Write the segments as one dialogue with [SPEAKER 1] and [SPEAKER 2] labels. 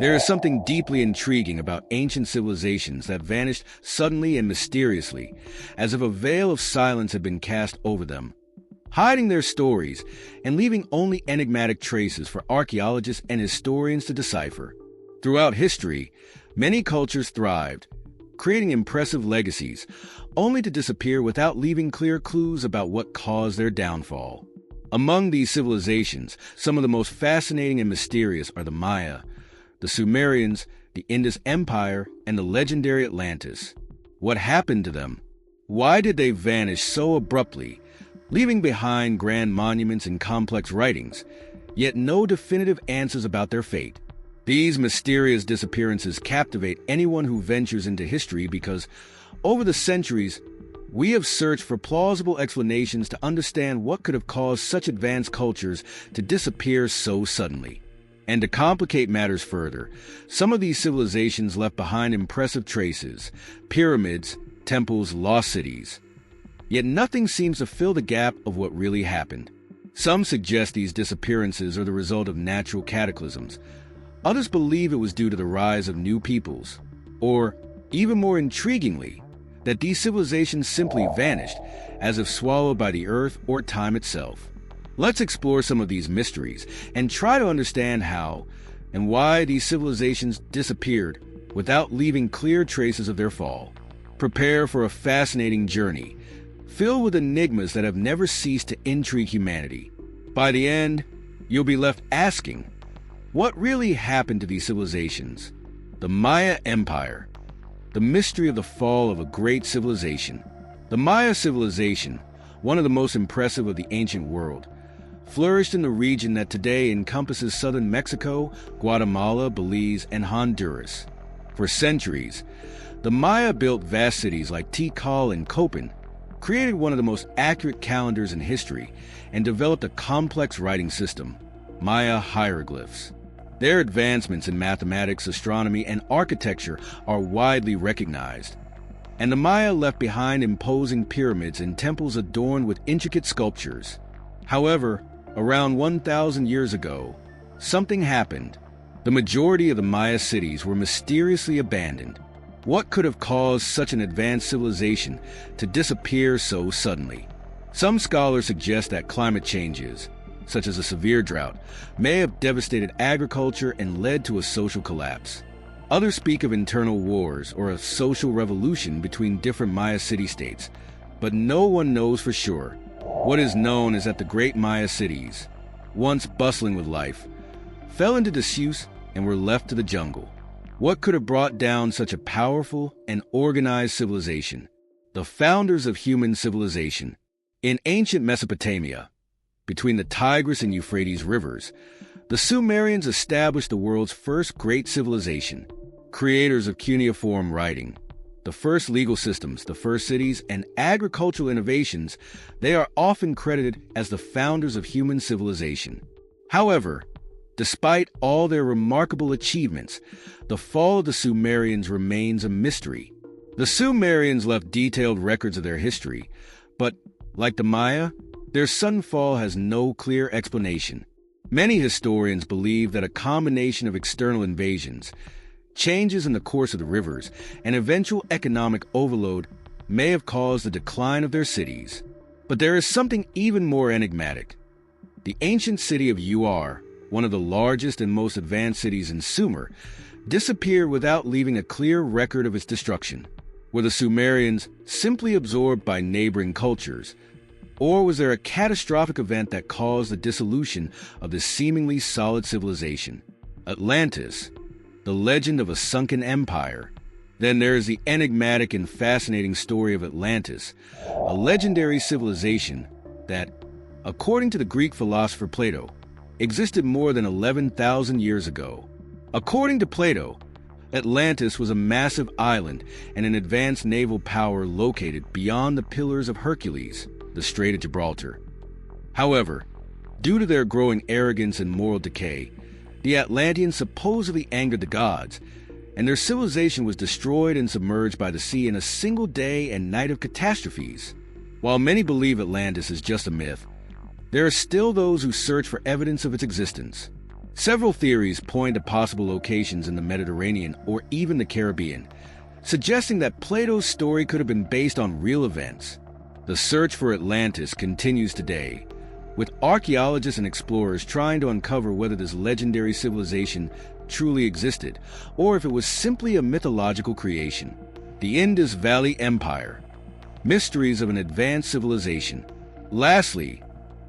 [SPEAKER 1] There is something deeply intriguing about ancient civilizations that vanished suddenly and mysteriously, as if a veil of silence had been cast over them, hiding their stories and leaving only enigmatic traces for archaeologists and historians to decipher. Throughout history, many cultures thrived, creating impressive legacies, only to disappear without leaving clear clues about what caused their downfall. Among these civilizations, some of the most fascinating and mysterious are the Maya, the Sumerians, the Indus Empire, and the legendary Atlantis. What happened to them? Why did they vanish so abruptly, leaving behind grand monuments and complex writings, yet no definitive answers about their fate? These mysterious disappearances captivate anyone who ventures into history because, over the centuries, we have searched for plausible explanations to understand what could have caused such advanced cultures to disappear so suddenly. And to complicate matters further, some of these civilizations left behind impressive traces: pyramids, temples, lost cities. Yet nothing seems to fill the gap of what really happened. Some suggest these disappearances are the result of natural cataclysms. Others believe it was due to the rise of new peoples. Or, even more intriguingly, that these civilizations simply vanished, as if swallowed by the earth or time itself. Let's explore some of these mysteries and try to understand how and why these civilizations disappeared without leaving clear traces of their fall. Prepare for a fascinating journey, filled with enigmas that have never ceased to intrigue humanity. By the end, you'll be left asking, what really happened to these civilizations? The Maya Empire, the mystery of the fall of a great civilization. The Maya civilization, one of the most impressive of the ancient world, flourished in the region that today encompasses southern Mexico, Guatemala, Belize, and Honduras. For centuries, the Maya built vast cities like Tikal and Copan, created one of the most accurate calendars in history, and developed a complex writing system, Maya hieroglyphs. Their advancements in mathematics, astronomy, and architecture are widely recognized. And the Maya left behind imposing pyramids and temples adorned with intricate sculptures. However, around 1,000 years ago, something happened. The majority of the Maya cities were mysteriously abandoned. What could have caused such an advanced civilization to disappear so suddenly? Some scholars suggest that climate changes, such as a severe drought, may have devastated agriculture and led to a social collapse. Others speak of internal wars or a social revolution between different Maya city-states, but no one knows for sure. What is known is that the great Maya cities, once bustling with life, fell into disuse and were left to the jungle. What could have brought down such a powerful and organized civilization? The founders of human civilization. In ancient Mesopotamia, between the Tigris and Euphrates rivers, the Sumerians established the world's first great civilization, creators of cuneiform writing, the first legal systems, the first cities, and agricultural innovations. They are often credited as the founders of human civilization. However, despite all their remarkable achievements, the fall of the Sumerians remains a mystery. The Sumerians left detailed records of their history, but, like the Maya, their sudden fall has no clear explanation. Many historians believe that a combination of external invasions, changes in the course of the rivers, and eventual economic overload may have caused the decline of their cities. But there is something even more enigmatic. The ancient city of Ur, one of the largest and most advanced cities in Sumer, disappeared without leaving a clear record of its destruction. Were the Sumerians simply absorbed by neighboring cultures, or was there a catastrophic event that caused the dissolution of this seemingly solid civilization? Atlantis, the legend of a sunken empire. Then there is the enigmatic and fascinating story of Atlantis, a legendary civilization that, according to the Greek philosopher Plato, existed more than 11,000 years ago. According to Plato, Atlantis was a massive island and an advanced naval power located beyond the Pillars of Hercules, the Strait of Gibraltar. However, due to their growing arrogance and moral decay, the Atlanteans supposedly angered the gods, and their civilization was destroyed and submerged by the sea in a single day and night of catastrophes. While many believe Atlantis is just a myth, there are still those who search for evidence of its existence. Several theories point to possible locations in the Mediterranean or even the Caribbean, suggesting that Plato's story could have been based on real events. The search for Atlantis continues today, with archaeologists and explorers trying to uncover whether this legendary civilization truly existed, or if it was simply a mythological creation. The Indus Valley Empire. Mysteries of an advanced civilization. Lastly,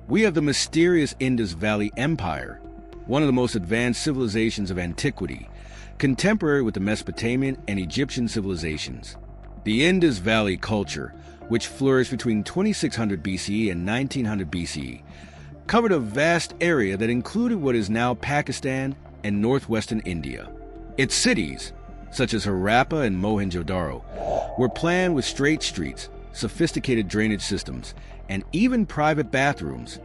[SPEAKER 1] we have the mysterious Indus Valley Empire, one of the most advanced civilizations of antiquity, contemporary with the Mesopotamian and Egyptian civilizations. The Indus Valley culture, which flourished between 2600 BCE and 1900 BCE, covered a vast area that included what is now Pakistan and northwestern India. Its cities, such as Harappa and Mohenjo-daro, were planned with straight streets, sophisticated drainage systems, and even private bathrooms,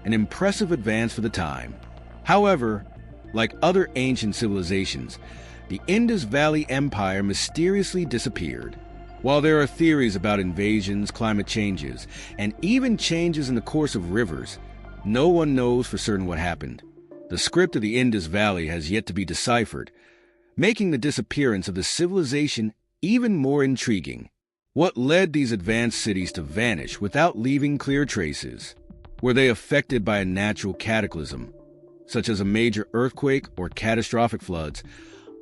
[SPEAKER 1] an impressive advance for the time. However, like other ancient civilizations, the Indus Valley Empire mysteriously disappeared. While there are theories about invasions, climate changes, and even changes in the course of rivers, no one knows for certain what happened. The script of the Indus Valley has yet to be deciphered, making the disappearance of the civilization even more intriguing. What led these advanced cities to vanish without leaving clear traces? Were they affected by a natural cataclysm, such as a major earthquake or catastrophic floods,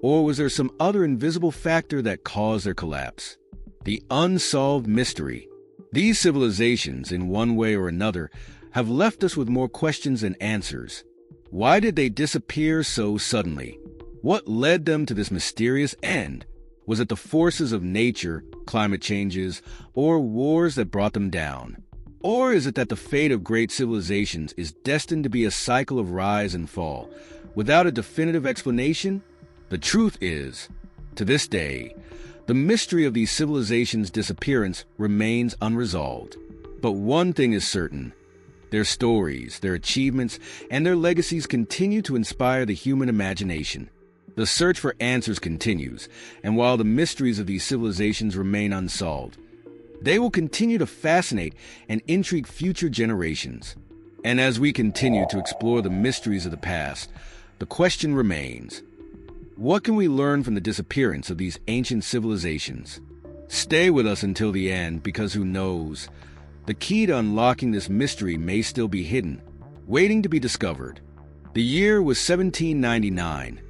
[SPEAKER 1] or was there some other invisible factor that caused their collapse? The unsolved mystery. These civilizations, in one way or another, have left us with more questions than answers. Why did they disappear so suddenly? What led them to this mysterious end? Was it the forces of nature, climate changes, or wars that brought them down? Or is it that the fate of great civilizations is destined to be a cycle of rise and fall, without a definitive explanation? The truth is, to this day, the mystery of these civilizations' disappearance remains unresolved. But one thing is certain: their stories, their achievements, and their legacies continue to inspire the human imagination. The search for answers continues, and while the mysteries of these civilizations remain unsolved, they will continue to fascinate and intrigue future generations. And as we continue to explore the mysteries of the past, the question remains: what can we learn from the disappearance of these ancient civilizations? Stay with us until the end, because who knows? The key to unlocking this mystery may still be hidden, waiting to be discovered. The year was 1799,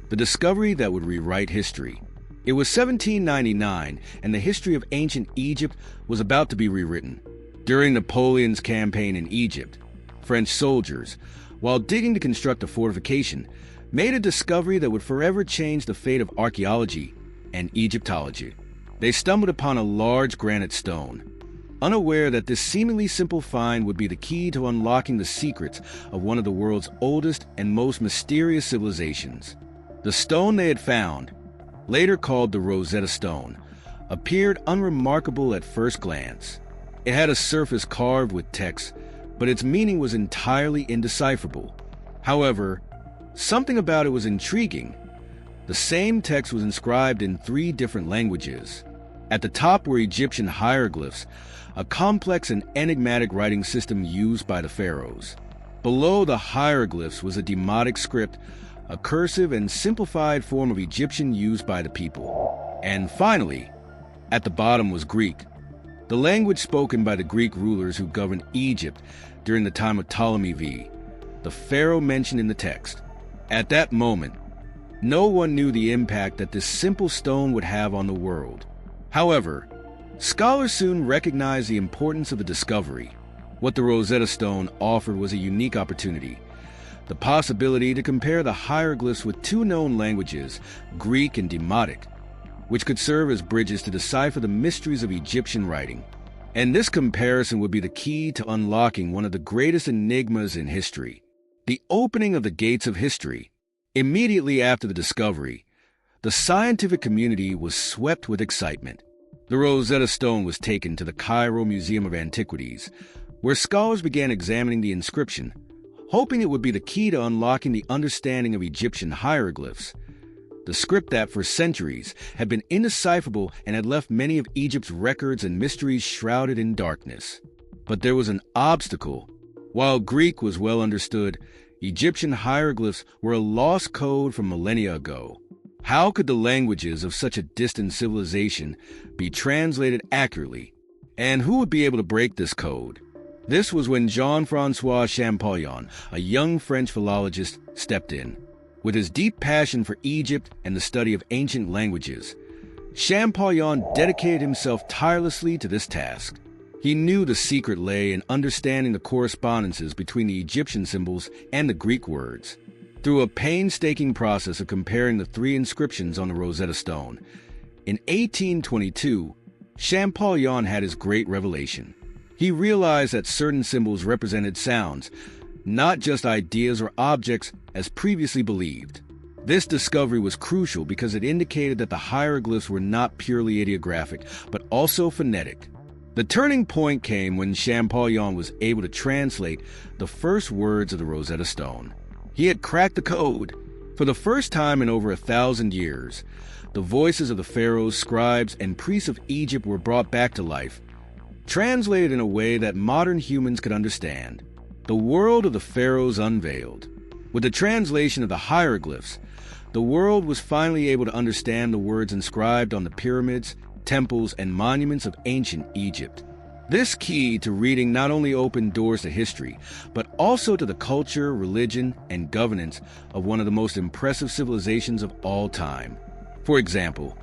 [SPEAKER 1] the discovery that would rewrite history. It was 1799, and the history of ancient Egypt was about to be rewritten. During Napoleon's campaign in Egypt, French soldiers, while digging to construct a fortification, made a discovery that would forever change the fate of archaeology and Egyptology. They stumbled upon a large granite stone, unaware that this seemingly simple find would be the key to unlocking the secrets of one of the world's oldest and most mysterious civilizations. The stone they had found, later called the Rosetta Stone, appeared unremarkable at first glance. It had a surface carved with text, but its meaning was entirely indecipherable. However, something about it was intriguing. The same text was inscribed in 3 different languages. At the top were Egyptian hieroglyphs, a complex and enigmatic writing system used by the pharaohs. Below the hieroglyphs was a demotic script, a cursive and simplified form of Egyptian used by the people. And finally, at the bottom was Greek, the language spoken by the Greek rulers who governed Egypt during the time of Ptolemy V, the pharaoh mentioned in the text. At that moment, no one knew the impact that this simple stone would have on the world. However, scholars soon recognized the importance of the discovery. What the Rosetta Stone offered was a unique opportunity: the possibility to compare the hieroglyphs with 2 known languages, Greek and Demotic, which could serve as bridges to decipher the mysteries of Egyptian writing. And this comparison would be the key to unlocking one of the greatest enigmas in history: the opening of the gates of history. Immediately after the discovery, the scientific community was swept with excitement. The Rosetta Stone was taken to the Cairo Museum of Antiquities, where scholars began examining the inscription, hoping it would be the key to unlocking the understanding of Egyptian hieroglyphs, the script that for centuries had been indecipherable and had left many of Egypt's records and mysteries shrouded in darkness. But there was an obstacle. While Greek was well understood, Egyptian hieroglyphs were a lost code from millennia ago. How could the languages of such a distant civilization be translated accurately? And who would be able to break this code? This was when Jean-François Champollion, a young French philologist, stepped in. With his deep passion for Egypt and the study of ancient languages, Champollion dedicated himself tirelessly to this task. He knew the secret lay in understanding the correspondences between the Egyptian symbols and the Greek words. Through a painstaking process of comparing the three inscriptions on the Rosetta Stone, in 1822, Champollion had his great revelation. He realized that certain symbols represented sounds, not just ideas or objects as previously believed. This discovery was crucial because it indicated that the hieroglyphs were not purely ideographic, but also phonetic. The turning point came when Champollion was able to translate the first words of the Rosetta Stone. He had cracked the code. For the first time in over 1,000 years, the voices of the pharaohs, scribes, and priests of Egypt were brought back to life, translated in a way that modern humans could understand. The world of the pharaohs unveiled. With the translation of the hieroglyphs, the world was finally able to understand the words inscribed on the pyramids, temples, and monuments of ancient Egypt. This key to reading not only opened doors to history, but also to the culture, religion, and governance of one of the most impressive civilizations of all time. For example,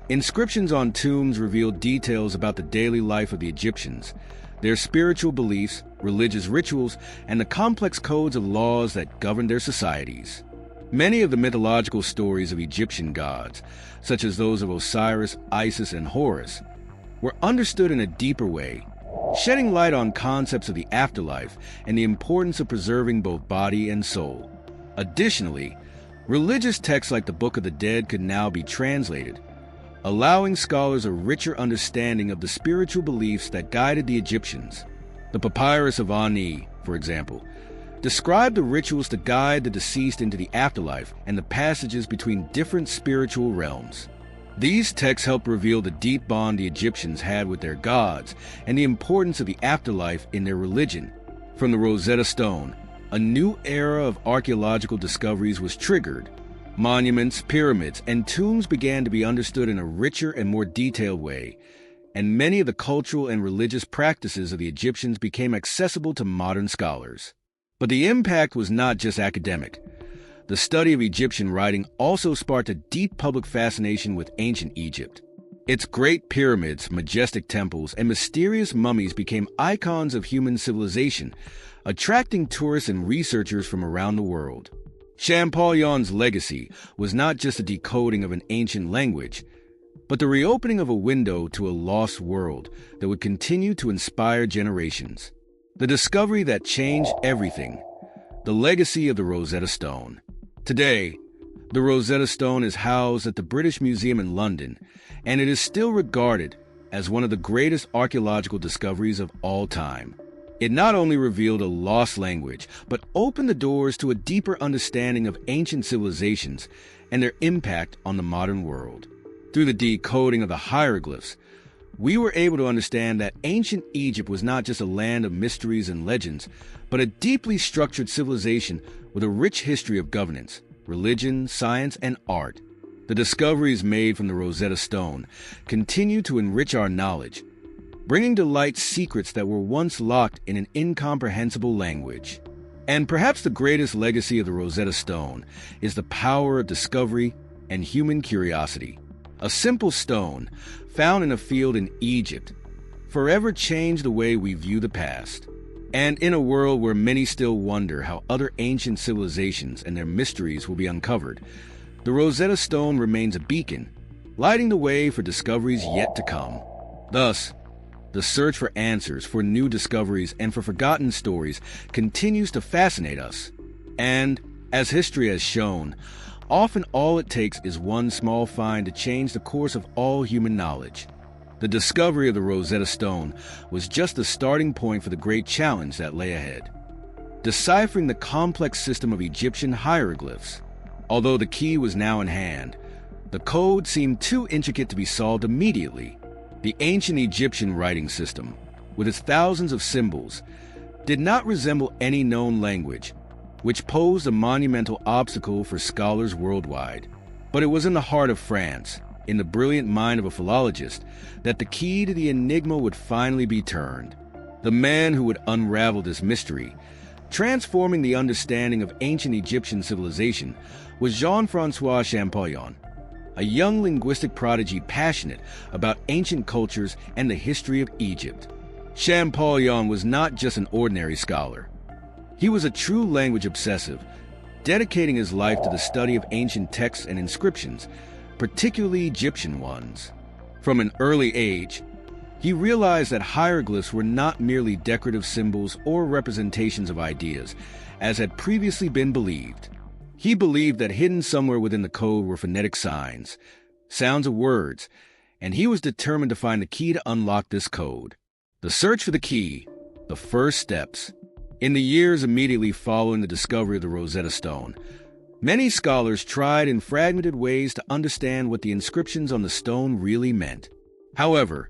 [SPEAKER 1] inscriptions on tombs revealed details about the daily life of the Egyptians, their spiritual beliefs, religious rituals, and the complex codes of laws that governed their societies. Many of the mythological stories of Egyptian gods, such as those of Osiris, Isis, and Horus, were understood in a deeper way, shedding light on concepts of the afterlife and the importance of preserving both body and soul. Additionally, religious texts like the Book of the Dead could now be translated, allowing scholars a richer understanding of the spiritual beliefs that guided the Egyptians. The Papyrus of Ani, for example, described the rituals to guide the deceased into the afterlife and the passages between different spiritual realms. These texts help reveal the deep bond the Egyptians had with their gods and the importance of the afterlife in their religion. From the Rosetta Stone, a new era of archaeological discoveries was triggered. Monuments, pyramids, and tombs began to be understood in a richer and more detailed way, and many of the cultural and religious practices of the Egyptians became accessible to modern scholars. But the impact was not just academic. The study of Egyptian writing also sparked a deep public fascination with ancient Egypt. Its great pyramids, majestic temples, and mysterious mummies became icons of human civilization, attracting tourists and researchers from around the world. Champollion's legacy was not just a decoding of an ancient language, but the reopening of a window to a lost world that would continue to inspire generations. The discovery that changed everything, the legacy of the Rosetta Stone. Today, the Rosetta Stone is housed at the British Museum in London, and it is still regarded as one of the greatest archaeological discoveries of all time. It not only revealed a lost language, but opened the doors to a deeper understanding of ancient civilizations and their impact on the modern world. Through the decoding of the hieroglyphs, we were able to understand that ancient Egypt was not just a land of mysteries and legends, but a deeply structured civilization with a rich history of governance, religion, science, and art. The discoveries made from the Rosetta Stone continue to enrich our knowledge, bringing to light secrets that were once locked in an incomprehensible language. And perhaps the greatest legacy of the Rosetta Stone is the power of discovery and human curiosity. A simple stone found in a field in Egypt forever changed the way we view the past. And in a world where many still wonder how other ancient civilizations and their mysteries will be uncovered, the Rosetta Stone remains a beacon, lighting the way for discoveries yet to come. Thus, the search for answers, for new discoveries, and for forgotten stories continues to fascinate us. And, as history has shown, often all it takes is one small find to change the course of all human knowledge. The discovery of the Rosetta Stone was just the starting point for the great challenge that lay ahead: deciphering the complex system of Egyptian hieroglyphs. Although the key was now in hand, the code seemed too intricate to be solved immediately. The ancient Egyptian writing system, with its thousands of symbols, did not resemble any known language, which posed a monumental obstacle for scholars worldwide. But it was in the heart of France, in the brilliant mind of a philologist, that the key to the enigma would finally be turned. The man who would unravel this mystery, transforming the understanding of ancient Egyptian civilization, was Jean-François Champollion, a young linguistic prodigy passionate about ancient cultures and the history of Egypt. Champollion was not just an ordinary scholar. He was a true language obsessive, dedicating his life to the study of ancient texts and inscriptions, particularly Egyptian ones. From an early age, he realized that hieroglyphs were not merely decorative symbols or representations of ideas, as had previously been believed. He believed that hidden somewhere within the code were phonetic signs, sounds of words, and he was determined to find the key to unlock this code. The search for the key, the first steps. In the years immediately following the discovery of the Rosetta Stone, many scholars tried in fragmented ways to understand what the inscriptions on the stone really meant. However,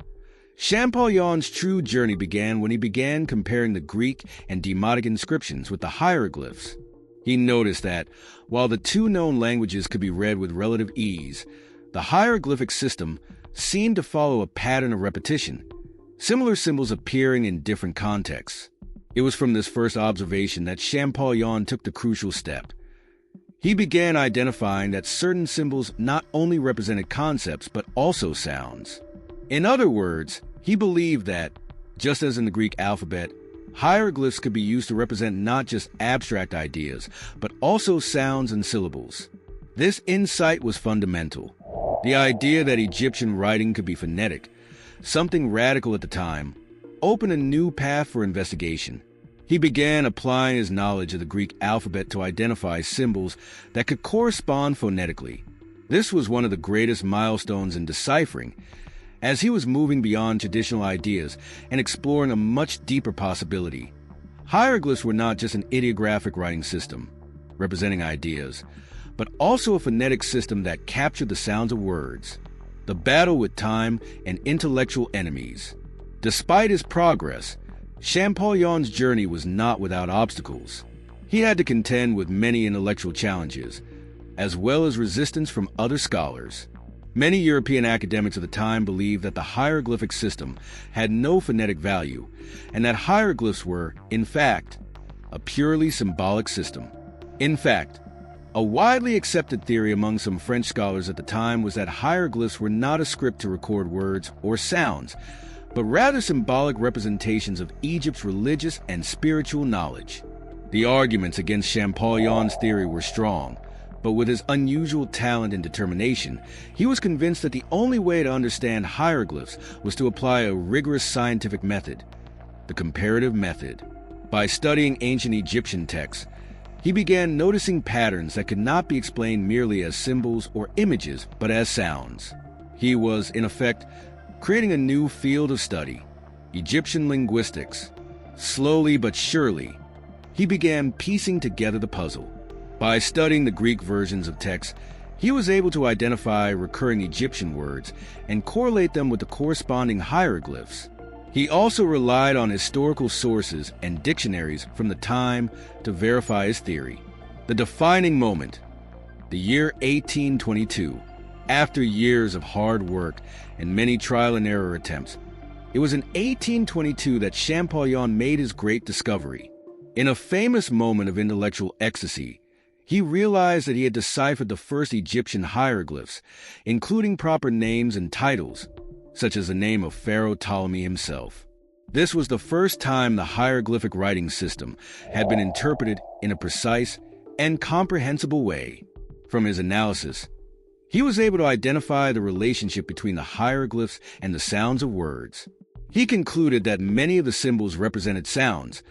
[SPEAKER 1] Champollion's true journey began when he began comparing the Greek and Demotic inscriptions with the hieroglyphs. He noticed that, while the two known languages could be read with relative ease, the hieroglyphic system seemed to follow a pattern of repetition, similar symbols appearing in different contexts. It was from this first observation that Champollion took the crucial step. He began identifying that certain symbols not only represented concepts but also sounds. In other words, he believed that, just as in the Greek alphabet, hieroglyphs could be used to represent not just abstract ideas, but also sounds and syllables. This insight was fundamental. The idea that Egyptian writing could be phonetic, something radical at the time, opened a new path for investigation. He began applying his knowledge of the Greek alphabet to identify symbols that could correspond phonetically. This was one of the greatest milestones in deciphering, as he was moving beyond traditional ideas and exploring a much deeper possibility. Hieroglyphs were not just an ideographic writing system, representing ideas, but also a phonetic system that captured the sounds of words. The battle with time and intellectual enemies. Despite his progress, Champollion's journey was not without obstacles. He had to contend with many intellectual challenges, as well as resistance from other scholars. Many European academics of the time believed that the hieroglyphic system had no phonetic value, and that hieroglyphs were, in fact, a purely symbolic system. In fact, a widely accepted theory among some French scholars at the time was that hieroglyphs were not a script to record words or sounds, but rather symbolic representations of Egypt's religious and spiritual knowledge. The arguments against Champollion's theory were strong, but with his unusual talent and determination, he was convinced that the only way to understand hieroglyphs was to apply a rigorous scientific method, the comparative method. By studying ancient Egyptian texts, he began noticing patterns that could not be explained merely as symbols or images, but as sounds. He was, in effect, creating a new field of study, Egyptian linguistics. Slowly but surely, he began piecing together the puzzle. By studying the Greek versions of texts, he was able to identify recurring Egyptian words and correlate them with the corresponding hieroglyphs. He also relied on historical sources and dictionaries from the time to verify his theory. The defining moment, the year 1822, after years of hard work and many trial and error attempts, it was in 1822 that Champollion made his great discovery. In a famous moment of intellectual ecstasy, he realized that he had deciphered the first Egyptian hieroglyphs, including proper names and titles, such as the name of Pharaoh Ptolemy himself. This was the first time the hieroglyphic writing system had been interpreted in a precise and comprehensible way. From his analysis, he was able to identify the relationship between the hieroglyphs and the sounds of words. He concluded that many of the symbols represented sounds,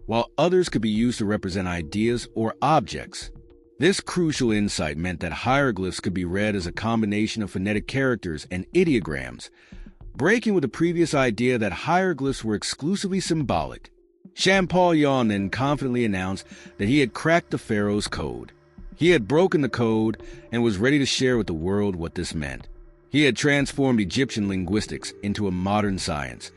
[SPEAKER 1] while others could be used to represent ideas or objects. This crucial insight meant that hieroglyphs could be read as a combination of phonetic characters and ideograms, breaking with the previous idea that hieroglyphs were exclusively symbolic. Champollion then confidently announced that he had cracked the pharaoh's code. He had broken the code and was ready to share with the world what this meant. He had transformed Egyptian linguistics into a modern science,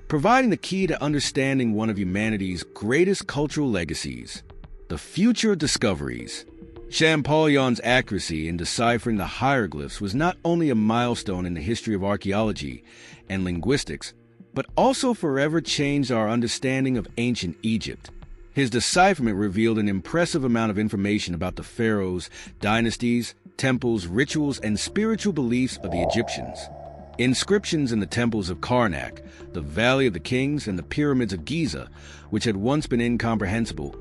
[SPEAKER 1] providing the key to understanding one of humanity's greatest cultural legacies. The future discoveries. Champollion's accuracy in deciphering the hieroglyphs was not only a milestone in the history of archaeology and linguistics, but also forever changed our understanding of ancient Egypt. His decipherment revealed an impressive amount of information about the pharaohs, dynasties, temples, rituals, and spiritual beliefs of the Egyptians. Inscriptions in the temples of Karnak, the Valley of the Kings, and the pyramids of Giza, which had once been incomprehensible,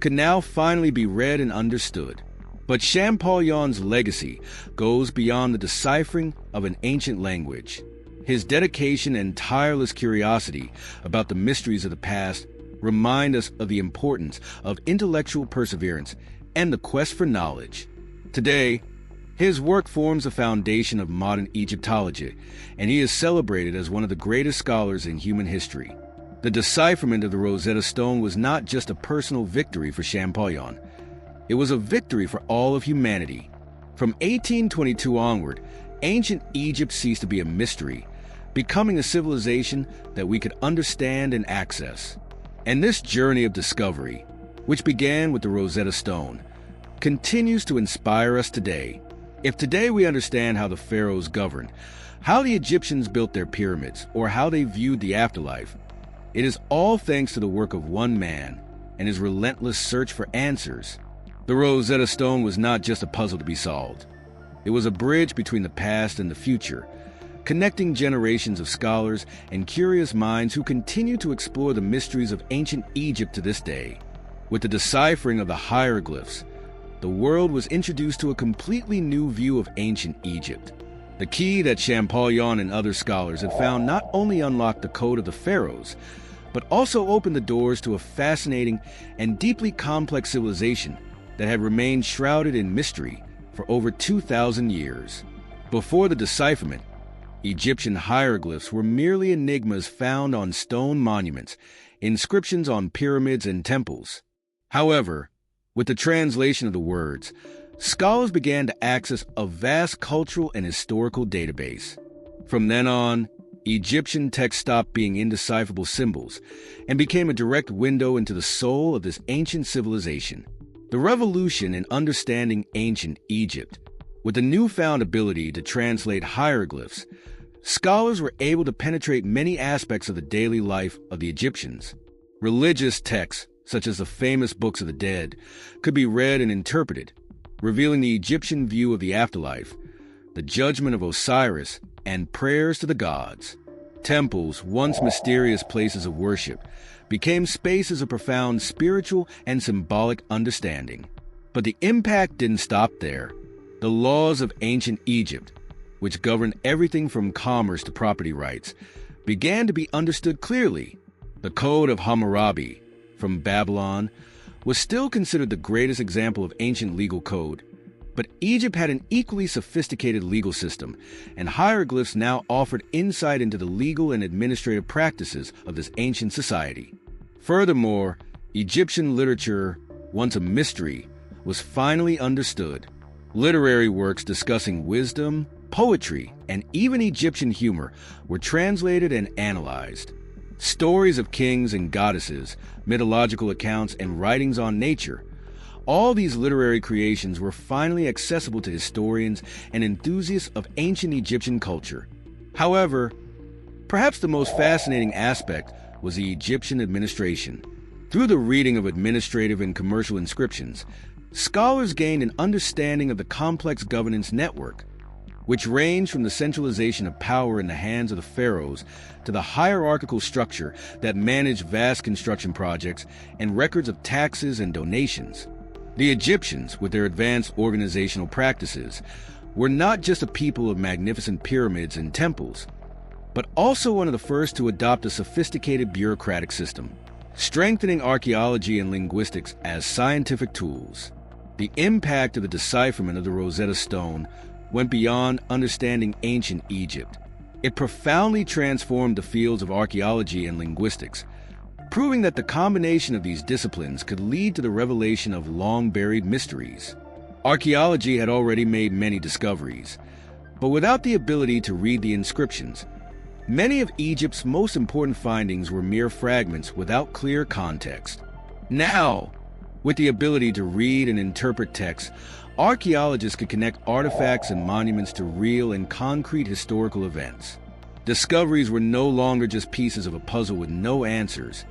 [SPEAKER 1] could now finally be read and understood. But Champollion's legacy goes beyond the deciphering of an ancient language. His dedication and tireless curiosity about the mysteries of the past remind us of the importance of intellectual perseverance and the quest for knowledge. Today, his work forms the foundation of modern Egyptology, and he is celebrated as one of the greatest scholars in human history. The decipherment of the Rosetta Stone was not just a personal victory for Champollion. It was a victory for all of humanity. From 1822 onward, ancient Egypt ceased to be a mystery, becoming a civilization that we could understand and access. And this journey of discovery, which began with the Rosetta Stone, continues to inspire us today. If today we understand how the pharaohs governed, how the Egyptians built their pyramids, or how they viewed the afterlife, it is all thanks to the work of one man and his relentless search for answers. The Rosetta Stone was not just a puzzle to be solved. It was a bridge between the past and the future, connecting generations of scholars and curious minds who continue to explore the mysteries of ancient Egypt to this day. With the deciphering of the hieroglyphs, the world was introduced to a completely new view of ancient Egypt. The key that Champollion and other scholars had found not only unlocked the code of the pharaohs, but also opened the doors to a fascinating and deeply complex civilization that had remained shrouded in mystery for over 2,000 years. Before the decipherment, Egyptian hieroglyphs were merely enigmas found on stone monuments, inscriptions on pyramids and temples. However, with the translation of the words, scholars began to access a vast cultural and historical database. From then on, Egyptian text stopped being indecipherable symbols and became a direct window into the soul of this ancient civilization. The revolution in understanding ancient Egypt, with the newfound ability to translate hieroglyphs, scholars were able to penetrate many aspects of the daily life of the Egyptians. Religious texts, such as the famous Books of the Dead, could be read and interpreted, revealing the Egyptian view of the afterlife, the judgment of Osiris, and prayers to the gods. Temples, once mysterious places of worship, became spaces of profound spiritual and symbolic understanding. But the impact didn't stop there. The laws of ancient Egypt, which governed everything from commerce to property rights, began to be understood clearly. The Code of Hammurabi, from Babylon, was still considered the greatest example of ancient legal code. But Egypt had an equally sophisticated legal system, and hieroglyphs now offered insight into the legal and administrative practices of this ancient society. Furthermore, Egyptian literature, once a mystery, was finally understood. Literary works discussing wisdom, poetry, and even Egyptian humor were translated and analyzed. Stories of kings and goddesses, mythological accounts, and writings on nature, all these literary creations were finally accessible to historians and enthusiasts of ancient Egyptian culture. However, perhaps the most fascinating aspect was the Egyptian administration. Through the reading of administrative and commercial inscriptions, scholars gained an understanding of the complex governance network, which ranged from the centralization of power in the hands of the pharaohs to the hierarchical structure that managed vast construction projects and records of taxes and donations. The Egyptians, with their advanced organizational practices, were not just a people of magnificent pyramids and temples, but also one of the first to adopt a sophisticated bureaucratic system, strengthening archaeology and linguistics as scientific tools. The impact of the decipherment of the Rosetta Stone went beyond understanding ancient Egypt. It profoundly transformed the fields of archaeology and linguistics, proving that the combination of these disciplines could lead to the revelation of long-buried mysteries. Archaeology had already made many discoveries, but without the ability to read the inscriptions, many of Egypt's most important findings were mere fragments without clear context. Now, With the ability to read and interpret text, archaeologists could connect artifacts and monuments to real and concrete historical events. Discoveries were no longer just pieces of a puzzle with no answers,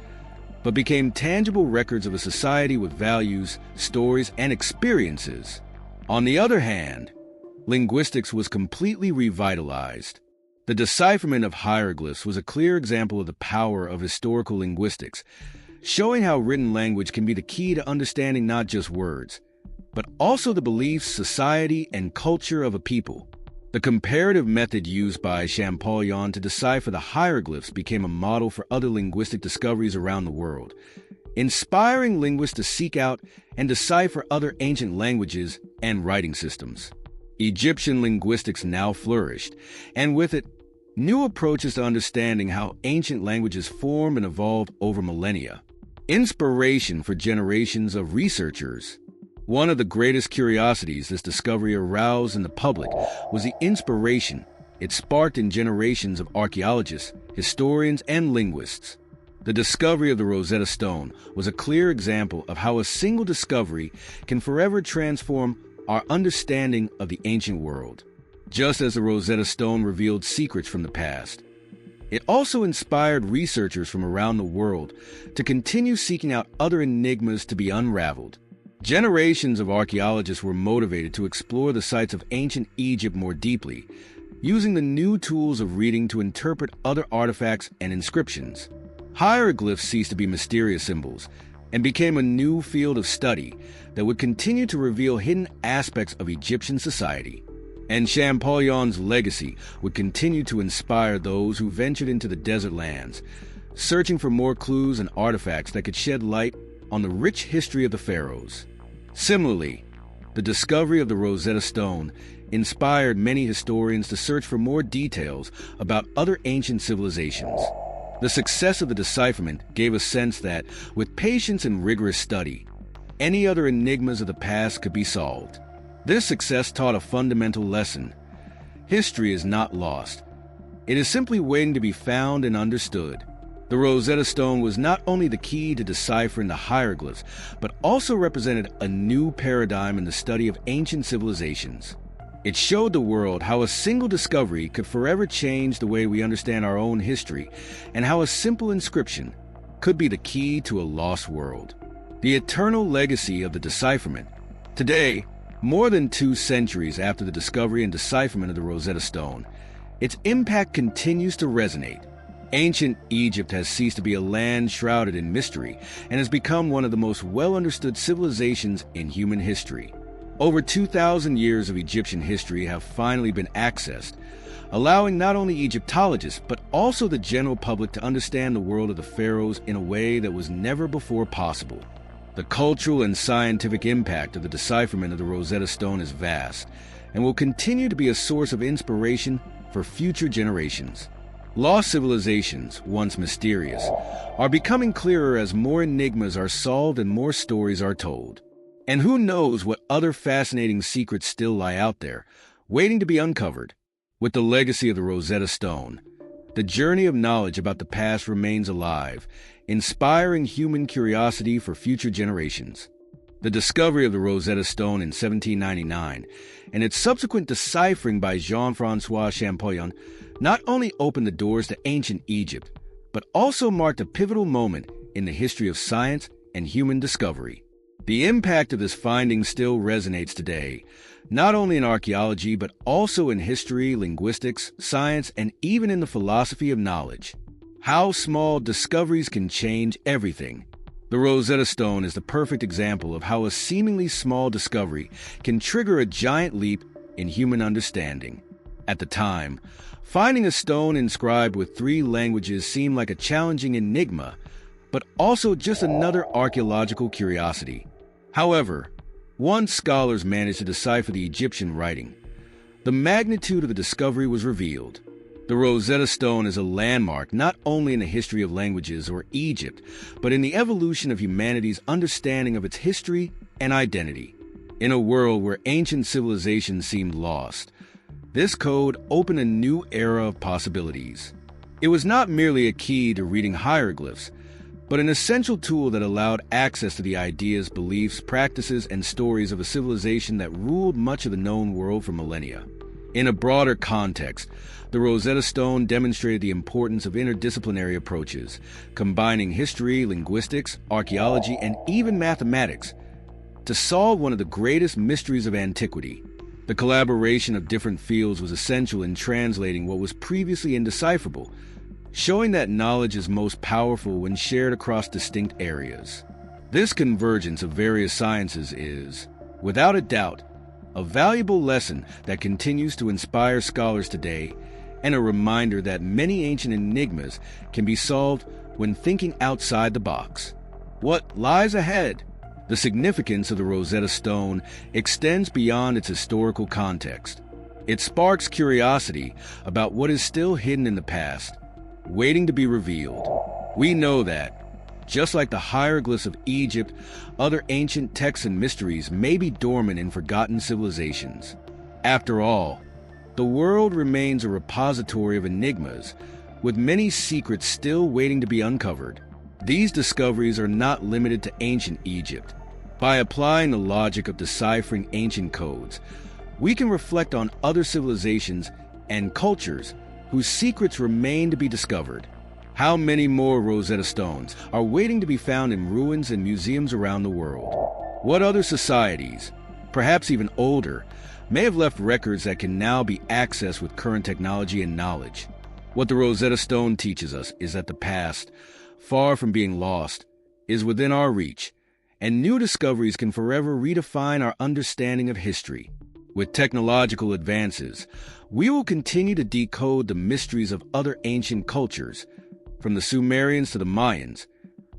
[SPEAKER 1] but became tangible records of a society with values, stories, and experiences. On the other hand, linguistics was completely revitalized. The decipherment of hieroglyphs was a clear example of the power of historical linguistics, showing how written language can be the key to understanding not just words, but also the beliefs, society, and culture of a people. The comparative method used by Champollion to decipher the hieroglyphs became a model for other linguistic discoveries around the world, inspiring linguists to seek out and decipher other ancient languages and writing systems. Egyptian linguistics now flourished, and with it, new approaches to understanding how ancient languages formed and evolved over millennia. Inspiration for generations of researchers. One of the greatest curiosities this discovery aroused in the public was the inspiration it sparked in generations of archaeologists, historians, and linguists. The discovery of the Rosetta Stone was a clear example of how a single discovery can forever transform our understanding of the ancient world. Just as the Rosetta Stone revealed secrets from the past, it also inspired researchers from around the world to continue seeking out other enigmas to be unraveled. Generations of archaeologists were motivated to explore the sites of ancient Egypt more deeply, using the new tools of reading to interpret other artifacts and inscriptions. Hieroglyphs ceased to be mysterious symbols and became a new field of study that would continue to reveal hidden aspects of Egyptian society. And Champollion's legacy would continue to inspire those who ventured into the desert lands, searching for more clues and artifacts that could shed light on the rich history of the pharaohs. Similarly, the discovery of the Rosetta Stone inspired many historians to search for more details about other ancient civilizations. The success of the decipherment gave a sense that, with patience and rigorous study, any other enigmas of the past could be solved. This success taught a fundamental lesson. History is not lost. It is simply waiting to be found and understood. The Rosetta Stone was not only the key to deciphering the hieroglyphs, but also represented a new paradigm in the study of ancient civilizations. It showed the world how a single discovery could forever change the way we understand our own history, and how a simple inscription could be the key to a lost world. The eternal legacy of the decipherment. Today, more than 2 centuries after the discovery and decipherment of the Rosetta Stone, its impact continues to resonate. Ancient Egypt has ceased to be a land shrouded in mystery and has become one of the most well-understood civilizations in human history. Over 2,000 years of Egyptian history have finally been accessed, allowing not only Egyptologists but also the general public to understand the world of the pharaohs in a way that was never before possible. The cultural and scientific impact of the decipherment of the Rosetta Stone is vast and will continue to be a source of inspiration for future generations. Lost civilizations, once mysterious, are becoming clearer as more enigmas are solved and more stories are told. And who knows what other fascinating secrets still lie out there, waiting to be uncovered. With the legacy of the Rosetta Stone, the journey of knowledge about the past remains alive, inspiring human curiosity for future generations. The discovery of the Rosetta Stone in 1799 and its subsequent deciphering by Jean-François Champollion not only opened the doors to ancient Egypt, but also marked a pivotal moment in the history of science and human discovery. The impact of this finding still resonates today, not only in archaeology, but also in history, linguistics, science, and even in the philosophy of knowledge. How small discoveries can change everything. The Rosetta Stone is the perfect example of how a seemingly small discovery can trigger a giant leap in human understanding. At the time, finding a stone inscribed with 3 languages seemed like a challenging enigma, but also just another archaeological curiosity. However, once scholars managed to decipher the Egyptian writing, the magnitude of the discovery was revealed. The Rosetta Stone is a landmark not only in the history of languages or Egypt, but in the evolution of humanity's understanding of its history and identity. In a world where ancient civilizations seemed lost, this code opened a new era of possibilities. It was not merely a key to reading hieroglyphs, but an essential tool that allowed access to the ideas, beliefs, practices, and stories of a civilization that ruled much of the known world for millennia. In a broader context, the Rosetta Stone demonstrated the importance of interdisciplinary approaches, combining history, linguistics, archaeology, and even mathematics to solve one of the greatest mysteries of antiquity. The collaboration of different fields was essential in translating what was previously indecipherable, showing that knowledge is most powerful when shared across distinct areas. This convergence of various sciences is, without a doubt, a valuable lesson that continues to inspire scholars today, and a reminder that many ancient enigmas can be solved when thinking outside the box. What lies ahead? The significance of the Rosetta Stone extends beyond its historical context. It sparks curiosity about what is still hidden in the past, waiting to be revealed. We know that, just like the hieroglyphs of Egypt, other ancient texts and mysteries may be dormant in forgotten civilizations. After all, the world remains a repository of enigmas, with many secrets still waiting to be uncovered. These discoveries are not limited to ancient Egypt. By applying the logic of deciphering ancient codes, we can reflect on other civilizations and cultures whose secrets remain to be discovered. How many more Rosetta Stones are waiting to be found in ruins and museums around the world? What other societies, perhaps even older, may have left records that can now be accessed with current technology and knowledge? What the Rosetta Stone teaches us is that the past, far from being lost, is within our reach, and new discoveries can forever redefine our understanding of history. With technological advances, we will continue to decode the mysteries of other ancient cultures, from the Sumerians to the Mayans,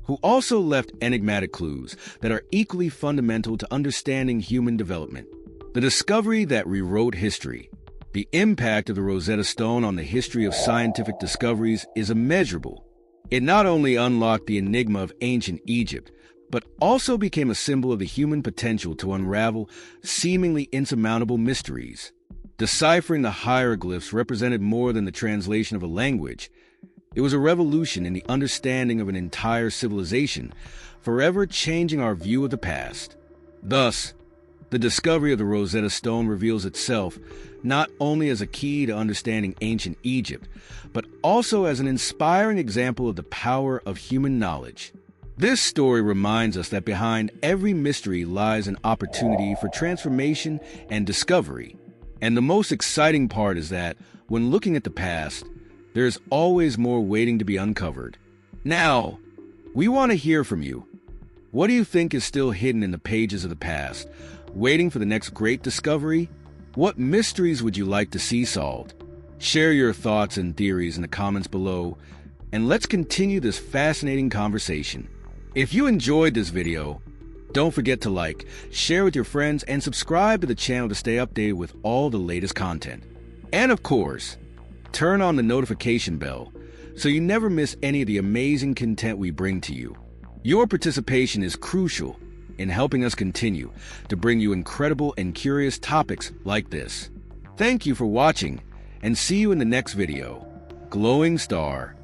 [SPEAKER 1] who also left enigmatic clues that are equally fundamental to understanding human development. The discovery that rewrote history, the impact of the Rosetta Stone on the history of scientific discoveries is immeasurable. It not only unlocked the enigma of ancient Egypt, but also became a symbol of the human potential to unravel seemingly insurmountable mysteries. Deciphering the hieroglyphs represented more than the translation of a language. It was a revolution in the understanding of an entire civilization, forever changing our view of the past. Thus, the discovery of the Rosetta Stone reveals itself not only as a key to understanding ancient Egypt, but also as an inspiring example of the power of human knowledge. This story reminds us that behind every mystery lies an opportunity for transformation and discovery. And the most exciting part is that, when looking at the past, there's always more waiting to be uncovered. Now, we want to hear from you. What do you think is still hidden in the pages of the past, waiting for the next great discovery? What mysteries would you like to see solved? Share your thoughts and theories in the comments below, and let's continue this fascinating conversation. If you enjoyed this video, don't forget to like, share with your friends, and subscribe to the channel to stay updated with all the latest content. And of course, turn on the notification bell so you never miss any of the amazing content we bring to you. Your participation is crucial in helping us continue to bring you incredible and curious topics like this. Thank you for watching, and see you in the next video. Glowing Star.